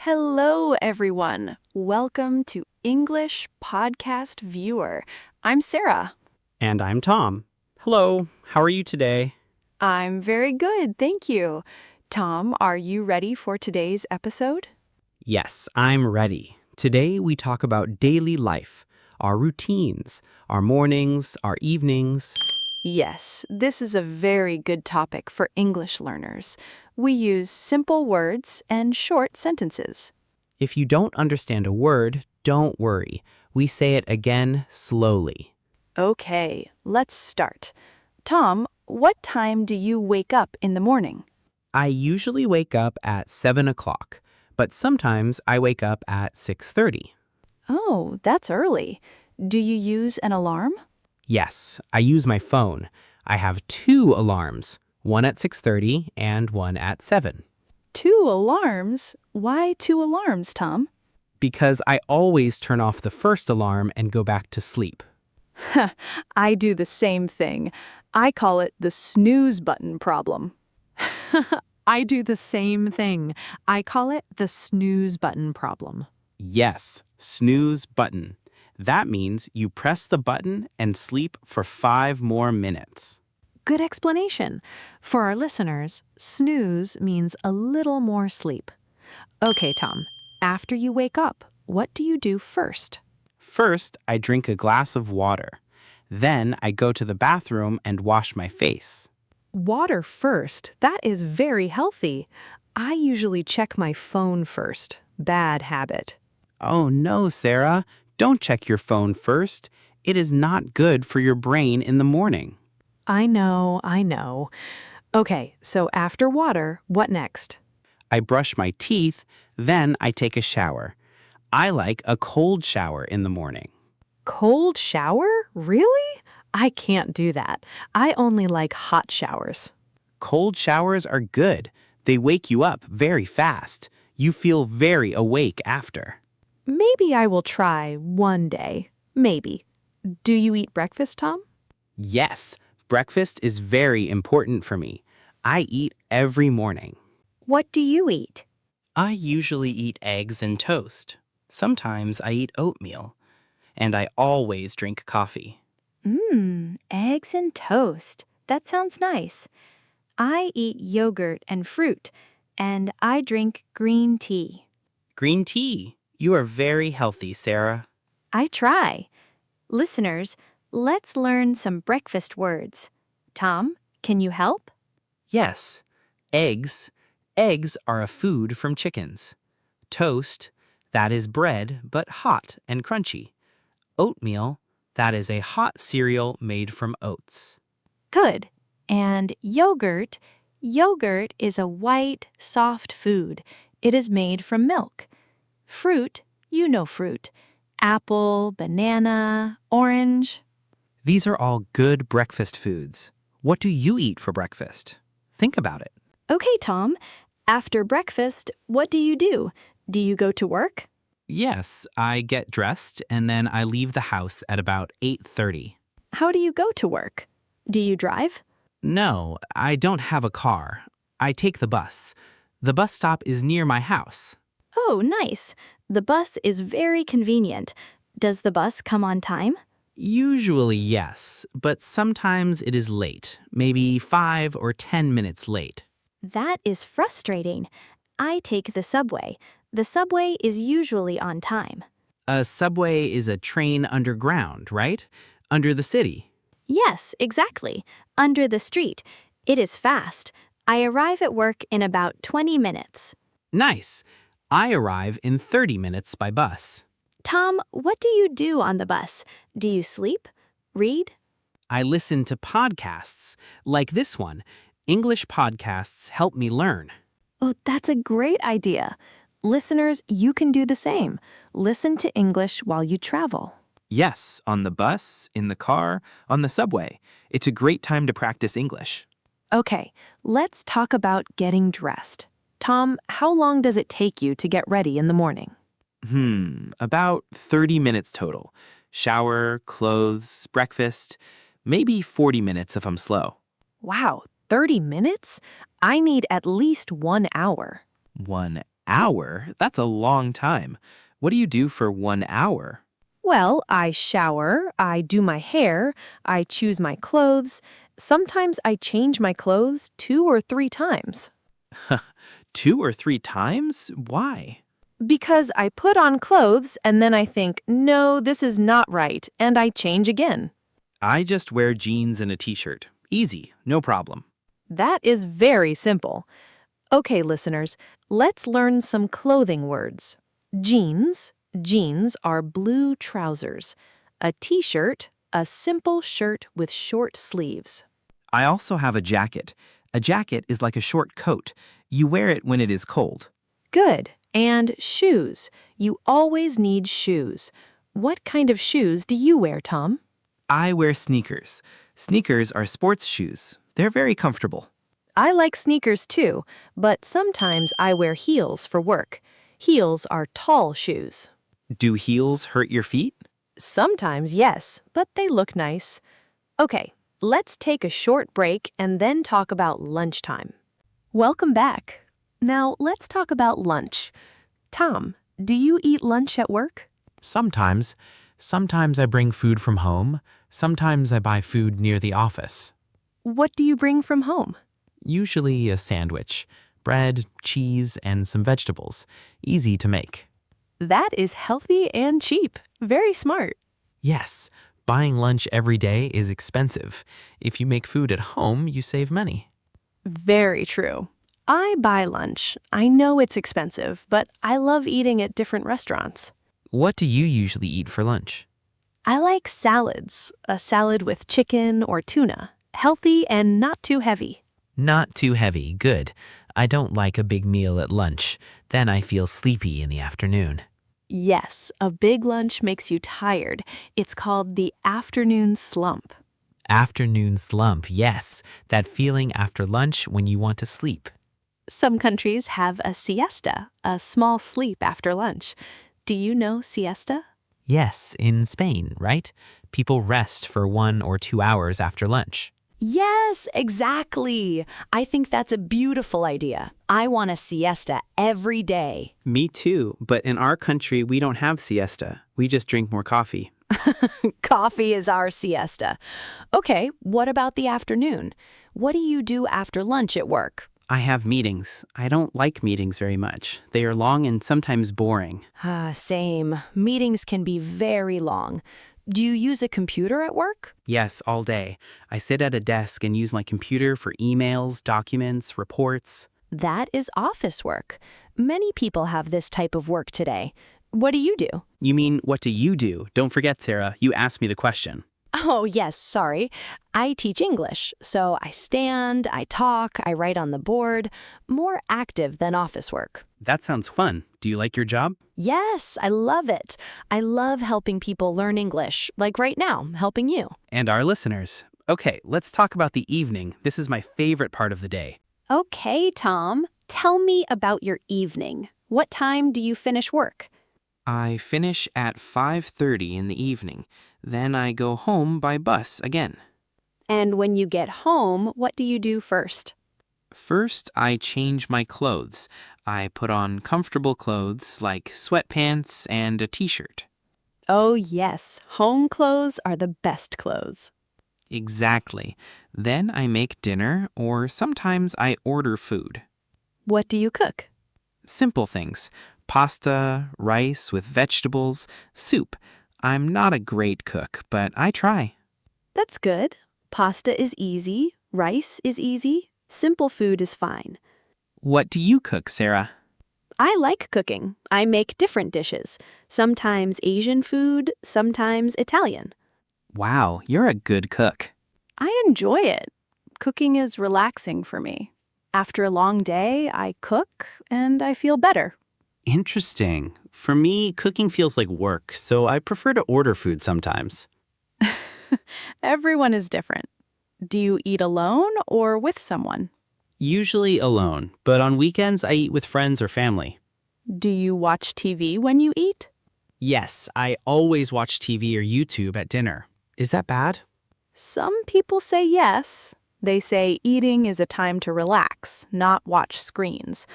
Hello, everyone. Welcome to English Podcast Viewer. I'm Sarah. And I'm Tom. Hello, how are you today? I'm very good, thank you. Tom, are you ready for today's episode? Yes, I'm ready. Today we talk about daily life, our routines, our mornings, our evenings. Yes, this is a very good topic for English learners. We use simple words and short sentences. If you don't understand a word, don't worry. We say it again slowly. Okay, let's start. Tom, what time do you wake up in the morning? I usually wake up at 7 o'clock, but sometimes I wake up at 6:30. Oh, that's early. Do you use an alarm? Yes, I use my phone. I have two alarms, one at 6:30 and one at 7. 2 alarms? Why 2 alarms, Tom? Because I always turn off the first alarm and go back to sleep. I do the same thing. I call it the snooze button problem. I do the same thing. I call it the snooze button problem. Yes, snooze button. That means you press the button and sleep for 5 more minutes. Good explanation. For our listeners, snooze means a little more sleep. Okay, Tom, after you wake up, what do you do first? First, I drink a glass of water. Then I go to the bathroom and wash my face. Water first. That is very healthy. I usually check my phone first. Bad habit. Oh no, Sarah, don't check your phone first. It is not good for your brain in the morning. I know. Okay, so after water, what next? I brush my teeth, then I take a shower. I like a cold shower in the morning. Cold shower? Really? I can't do that. I only like hot showers. Cold showers are good. They wake you up very fast. You feel very awake after. Maybe I will try one day. Maybe. Do you eat breakfast, Tom? Yes, breakfast is very important for me. I eat every morning. What do you eat? I usually eat eggs and toast. Sometimes I eat oatmeal. And I always drink coffee. Eggs and toast. That sounds nice. I eat yogurt and fruit, and I drink green tea. Green tea. You are very healthy, Sarah. I try. Listeners, let's learn some breakfast words. Tom, can you help? Yes. Eggs. Eggs are a food from chickens. Toast. That is bread, but hot and crunchy. Oatmeal. That is a hot cereal made from oats. Good. And yogurt. Yogurt is a white, soft food. It is made from milk. Fruit, you know fruit. Apple, banana, orange. These are all good breakfast foods. What do you eat for breakfast? Think about it. Okay, Tom. After breakfast, what do you do? Do you go to work? Yes, I get dressed and then I leave the house at about 8:30. How do you go to work? Do you drive? No, I don't have a car. I take the bus. The bus stop is near my house. Oh, nice. The bus is very convenient. Does the bus come on time? Usually, yes, but sometimes it is late, maybe 5 or 10 minutes late. That is frustrating. I take the subway. The subway is usually on time. A subway is a train underground, right? Under the city. Yes, exactly. Under the street. It is fast. I arrive at work in about 20 minutes. Nice. I arrive in 30 minutes by bus. Tom, what do you do on the bus? Do you sleep? Read? I listen to podcasts, like this one. English podcasts help me learn. Oh, that's a great idea. Listeners, you can do the same. Listen to English while you travel. Yes, on the bus, in the car, on the subway. It's a great time to practice English. Okay, let's talk about getting dressed. Tom, how long does it take you to get ready in the morning? About 30 minutes total. Shower, clothes, breakfast, maybe 40 minutes if I'm slow. Wow, 30 minutes? I need at least 1 hour. 1 hour? That's a long time. What do you do for 1 hour? Well, I shower, I do my hair, I choose my clothes. Sometimes I change my clothes 2 or 3 times. 2 or 3 times? Why? Because I put on clothes and then I think, no, this is not right, and I change again. I just wear jeans and a t-shirt. Easy, no problem. That is very simple. Okay, listeners, let's learn some clothing words. Jeans. Jeans are blue trousers. A t-shirt, a simple shirt with short sleeves. I also have a jacket. A jacket is like a short coat. You wear it when it is cold. Good. And shoes. You always need shoes. What kind of shoes do you wear, Tom? I wear sneakers. Sneakers are sports shoes. They're very comfortable. I like sneakers too, but sometimes I wear heels for work. Heels are tall shoes. Do heels hurt your feet? Sometimes, yes, but they look nice. Okay, let's take a short break and then talk about lunchtime. Welcome back. Now, let's talk about lunch. Tom, do you eat lunch at work? Sometimes. Sometimes I bring food from home. Sometimes I buy food near the office. What do you bring from home? Usually a sandwich, bread, cheese, and some vegetables. Easy to make. That is healthy and cheap. Very smart. Yes, buying lunch every day is expensive. If you make food at home, you save money. Very true. I buy lunch. I know it's expensive, but I love eating at different restaurants. What do you usually eat for lunch? I like salads. A salad with chicken or tuna. Healthy and not too heavy. Not too heavy, good. I don't like a big meal at lunch. Then I feel sleepy in the afternoon. Yes, a big lunch makes you tired. It's called the afternoon slump. Afternoon slump, yes. That feeling after lunch when you want to sleep. Some countries have a siesta, a small sleep after lunch. Do you know siesta? Yes, in Spain, right? People rest for 1 or 2 hours after lunch. Yes, exactly. I think that's a beautiful idea. I want a siesta every day. Me too, but in our country, we don't have siesta. We just drink more coffee. Coffee is our siesta. Okay, what about the afternoon? What do you do after lunch at work? I have meetings. I don't like meetings very much. They are long and sometimes boring. Same. Meetings can be very long. Do you use a computer at work? Yes, all day. I sit at a desk and use my computer for emails, documents, reports. That is office work. Many people have this type of work today. What do you do? You mean, what do you do? Don't forget, Sarah, you asked me the question. Oh, yes, sorry. I teach English, so I stand, I talk, I write on the board. More active than office work. That sounds fun. Do you like your job? Yes, I love it. I love helping people learn English, like right now, helping you. And our listeners. Okay, let's talk about the evening. This is my favorite part of the day. Okay, Tom, tell me about your evening. What time do you finish work? I finish at 5:30 in the evening. Then I go home by bus again. And when you get home, what do you do first? First, I change my clothes. I put on comfortable clothes like sweatpants and a t-shirt. Oh, yes, home clothes are the best clothes. Exactly. Then I make dinner, or sometimes I order food. What do you cook? Simple things. Pasta, rice with vegetables, soup. I'm not a great cook, but I try. That's good. Pasta is easy, rice is easy, simple food is fine. What do you cook, Sarah? I like cooking. I make different dishes. Sometimes Asian food, sometimes Italian. Wow, you're a good cook. I enjoy it. Cooking is relaxing for me. After a long day, I cook and I feel better. Interesting. For me, cooking feels like work, so I prefer to order food sometimes. Everyone is different. Do you eat alone or with someone? Usually alone, but on weekends I eat with friends or family. Do you watch TV when you eat? Yes, I always watch TV or YouTube at dinner. Is that bad? Some people say yes. They say eating is a time to relax, not watch screens.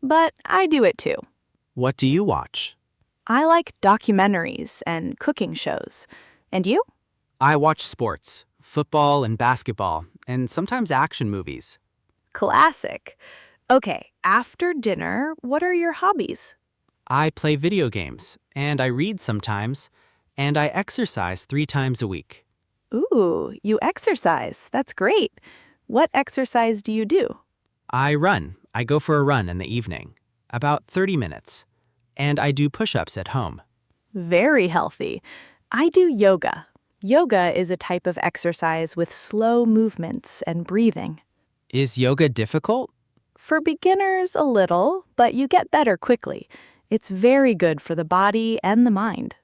but I do it too. What do you watch? I like documentaries and cooking shows. And you? I watch sports, football and basketball, and sometimes action movies. Classic. Okay, after dinner, what are your hobbies? I play video games, and I read sometimes, and I exercise 3 times a week. Ooh, you exercise. That's great. What exercise do you do? I run. I go for a run in the evening, about 30 minutes, and I do push-ups at home. Very healthy. I do yoga. Yoga is a type of exercise with slow movements and breathing. Is yoga difficult? For beginners, a little, but you get better quickly. It's very good for the body and the mind.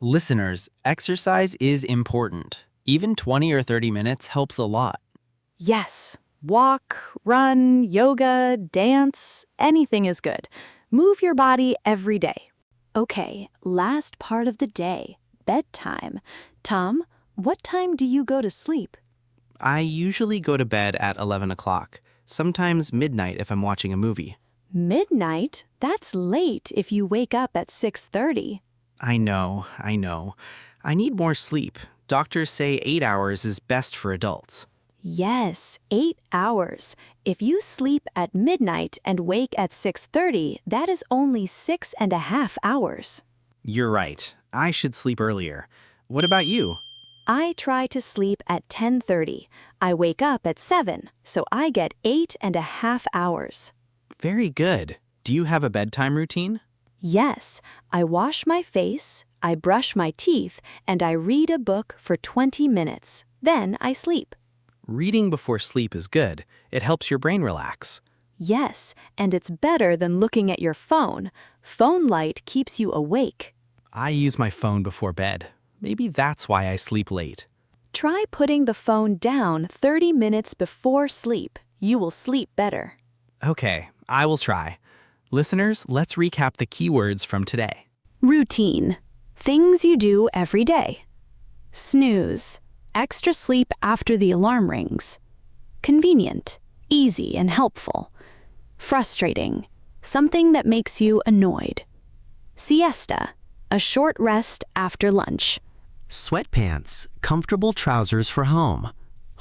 Listeners, exercise is important. Even 20 or 30 minutes helps a lot. Yes, walk, run, yoga, dance, anything is good. Move your body every day. Okay, last part of the day, bedtime. Tom, what time do you go to sleep? I usually go to bed at 11 o'clock, sometimes midnight if I'm watching a movie. Midnight? That's late if you wake up at 6:30. I know. I need more sleep. Doctors say 8 hours is best for adults. Yes, 8 hours. If you sleep at midnight and wake at 6:30, that is only 6.5 hours. You're right. I should sleep earlier. What about you? I try to sleep at 10:30. I wake up at 7, so I get 8.5 hours. Very good. Do you have a bedtime routine? Yes, I wash my face, I brush my teeth, and I read a book for 20 minutes. Then I sleep. Reading before sleep is good. It helps your brain relax. Yes, and it's better than looking at your phone. Phone light keeps you awake. I use my phone before bed. Maybe that's why I sleep late. Try putting the phone down 30 minutes before sleep. You will sleep better. Okay, I will try. Listeners, let's recap the keywords from today. Routine. Things you do every day. Snooze. Extra sleep after the alarm rings. Convenient. Easy and helpful. Frustrating. Something that makes you annoyed. Siesta. A short rest after lunch. Sweatpants, comfortable trousers for home.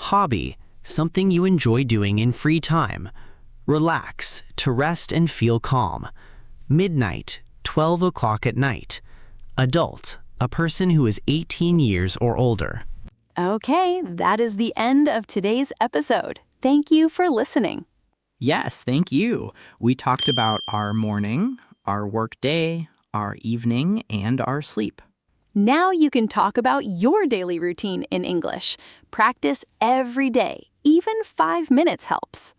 Hobby, something you enjoy doing in free time. Relax, to rest and feel calm. Midnight, 12 o'clock at night. Adult, a person who is 18 years or older. Okay, that is the end of today's episode. Thank you for listening. Yes, thank you. We talked about our morning, our work day, our evening, and our sleep. Now you can talk about your daily routine in English. Practice every day. Even 5 minutes helps.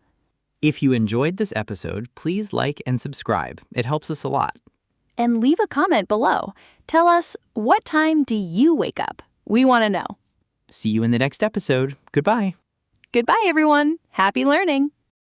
If you enjoyed this episode, please like and subscribe. It helps us a lot. And leave a comment below. Tell us, what time do you wake up? We want to know. See you in the next episode. Goodbye. Goodbye, everyone. Happy learning.